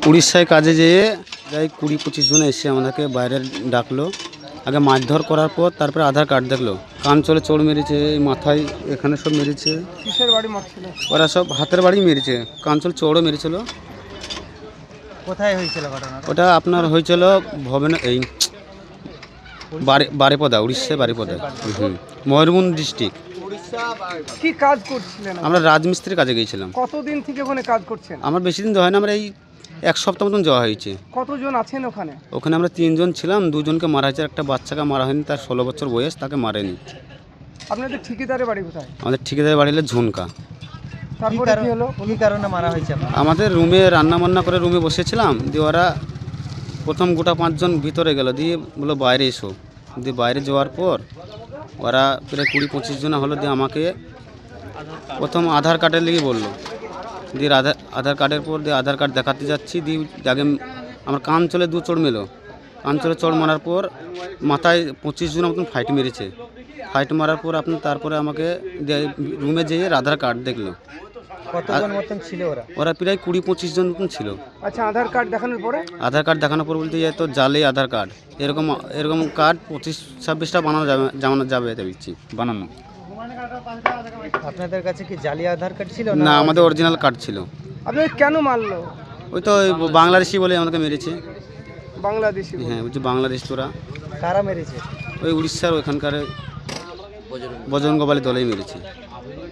উড়িষ্যায় কাজে যেয়ে প্রায় 20-25 জন এসে আমাদেরকে বাইরে ডাকলো। আগে মারধর করার পর তারপরে আধার কার্ড দেখলো, কান চলে চোট মেরেছে, মাথায় এখানে সব মেরেছে। কিসের বাড়ি মারছিল? ওরা সব হাতের বাড়ি মেরেছে, কান চলে চোড়ও মেরেছিল। কোথায় হয়েছিল ঘটনা? ওটা আপনার হয়েছিল ভবন এই বারিপদা, উড়িষ্যায় বারিপদা। ময়ূরভঞ্জ ডিস্ট্রিক্ট। কি কাজ করছিলেন? আমরা রাজমিস্ত্রির কাজে গিয়েছিলাম। কতদিন থেকে ওখানে কাজ করছেন? আমার বেশি দিন হয় না, আমরা এই 1 সপ্তাহ মতন যাওয়া হয়েছে। কতজন আছেন ওখানে? ওখানে আমরা 3 জন ছিলাম, 2 জনকে মারা হয়েছে, একটা বাচ্চাকে মারা হয়নি, তার 16 বছর বয়স, তাকে মারেনি। আপনাদের ঠিকাদারের বাড়ি কোথায়? আমাদের ঠিকাদার বাড়ি হলো ঝুনকা। তারপরে কি হলো? কি কারণে মারা হয়েছে? আমাদের রুমে রান্না বান্না করে রুমে বসেছিলাম, দিয়ে ওরা প্রথম গোটা 5 জন ভিতরে গেল, দিয়ে বললো বাইরে এসো। দিয়ে বাইরে যাওয়ার পর ওরা প্রায় 20-25 জন হলো, দিয়ে আমাকে প্রথম আধার কার্ডের লেগে বললো। দিয়ে আধার কার্ডের পর দিয়ে আধার কার্ড দেখাতে যাচ্ছি, দিয়ে আগে আমার কান চলে 2 চোট মেলো। কান চলে চোট মারার পর মাথায় 25 জন মতন ফাইট মেরেছে। ফাইট মারার পর তারপরে আমাকে রুমে যেয়ে আধার কার্ড দেখলো। কতজন মতন ছিল ওরা? ওরা প্রায় 20-25 জন মতন ছিল। আচ্ছা, আধার কার্ড দেখানোর পরে? আধার কার্ড দেখানোর পর বলতে তো জালে আধার কার্ড, এরকম কার্ড 25-26টা বানানো যাবে দেখছি বানানো। আপনাদের কাছে কি জালি আধার কার্ড ছিল? না, আমাদের অরিজিনাল কার্ড ছিল। আপনাদের কেন মারলো? ওই তো বাংলাদেশি বলে আমাকে মেরেছে। বাংলাদেশি? হ্যাঁ, বলছি বাংলাদেশ তোরা। কারা মেরেছে? ওই উড়িষ্যার ওইখানকার বজরঙ্গবালী দলেই মেরেছে।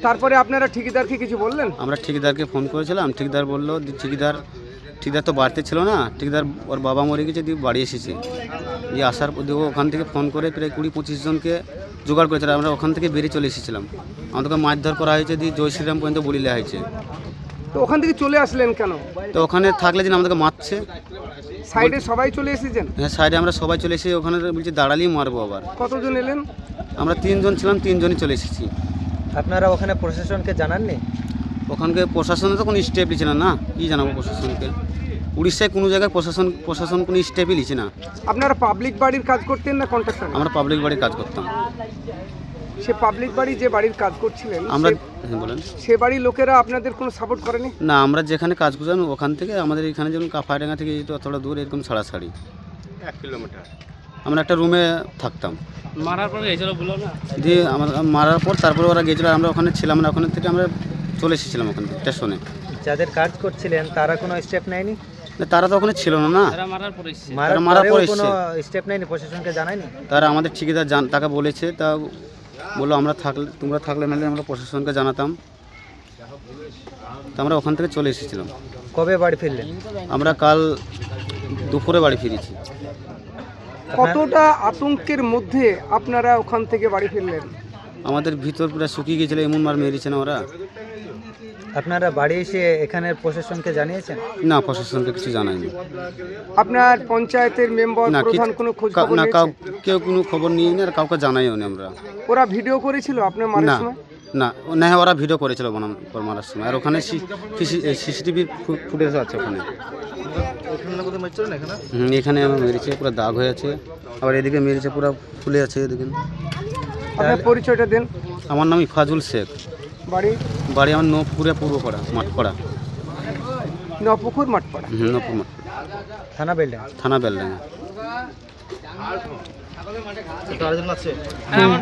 তারপরে আপনারা ঠিকাদারকে কিছু বললেন? আমরা ঠিকাদারকে ফোন করেছিলাম, ঠিকাদার বললো ঠিকাদার তো বাড়িতে ছিল না, ঠিকাদার ওর বাবা মরে গেছে, দিয়ে বাড়ি এসেছে। দিয়ে আসার পর ওখান থেকে ফোন করে প্রায় 20-25 জনকে জোগাড় করেছিল। আমরা ওখান থেকে বেরিয়ে চলে এসেছিলাম। আমাদেরকে মারধর করা হয়েছে, দিয়ে জয় শ্রীরাম পর্যন্ত বলি দেওয়া হয়েছে। তো ওখান থেকে চলে আসলেন কেন? তো ওখানে থাকলে যেন আমাদেরকে মারছে। সাইডে সবাই চলে এসেছেন? হ্যাঁ, সাইডে আমরা সবাই চলে এসেছি। ওখানে বলছি দাঁড়ালেই মারবো আবার। কতজন এলেন? আমরা 3 জন ছিলাম, 3 জনই চলে এসেছি। আপনারা ওখানে প্রশাসনকে জানাননি? ওখানকে প্রশাসনে তো কোনো স্টেপ নিচ্ছে না। কি জানাবো প্রশাসনকে? উড়িষ্যায় কোনো জায়গায় প্রশাসন কোনো স্টেপই নিচ্ছে না। আপনারা পাবলিক বাড়ির কাজ করতেন না কন্ট্রাক্টর? আমরা পাবলিক বাড়ির কাজ করতাম। সে পাবলিক বাড়ি যে বাড়ির কাজ করছিলেন আমরা বলেন, সে বাড়ির লোকেরা আপনাদের কোনো সাপোর্ট করেনি? না, আমরা যেখানে কাজ করতাম ওখান থেকে আমাদের এখানে যেমন কাফায়ডাঙ্গা থেকে যেহেতু অতটা দূর, এরকম ছাড়াছাড়ি 1 কিলোমিটার আমরা একটা রুমে থাকতাম। মারার পর গেছিল বলো না? দিয়ে মারার পর তারপরে ওরা গেছিলো, আমরা ওখানে ছিলাম না। ওখানে থেকে আমরা চলে এসেছিলাম ওখানে স্টেশনে। যাদের কাজ করছিলেন তারা কোনো স্টেপ নেয়নি? তারা তো ওখানে ছিল না। এরা মারার পর এসেছে। মারার পর কোনো এসেছে। স্টেপ নেয়নি, প্রশাসনকে জানায়নি? তারা আমাদের ঠিকাদার তাকে বলেছে, তা বললো তোমরা থাকলে নাহলে আমরা প্রশাসনকে জানাতাম। তা আমরা ওখান থেকে চলে এসেছিলাম। কবে বাড়ি ফিরলেন? আমরা কাল দুপুরে বাড়ি ফিরেছি। কতটা আতঙ্কের মধ্যে আপনারা ওখান থেকে বাড়ি ফিরলেন? আমাদের ভিতর পুরো শুকিয়ে গিয়েছিল, এমন মার মেরেছে না ওরা। আপনারা বাড়ি এসে এখানের প্রশাসনকে জানিয়েছেন? না, প্রশাসনকে কিছু জানায়নি। আপনার পঞ্চায়েতের মেম্বার না, প্রধান কোনো খোঁজ খবর না, নিয়েছে? কেউ কোনো খবর নিয়ে আর কাউকে জানাইও নি আমরা। ওরা ভিডিও করেছিল আপনার মারার না সময়? না, ওরা ভিডিও করেছিল মারার সময়। আর ওখানে সিসিটিভির ফুটেজ আছে ওখানে। এখানে আমার মেরেছে, পুরো দাগ হয়ে আছে। আবার এদিকে মেরেছে, পুরো ফুলে আছে এদিকে। আপনার পরিচয়টা দেন। আমার নাম ইফাজুল শেখ। বাড়ি? আমার নপুরে পূর্বপাড়া, মাঠপাড়া। নপুকুর মাঠপাড়া? নপুর মাঠ। থানা বেলডাঙ্গা? থানা বেলডাঙ্গা। হ্যাঁ, আমার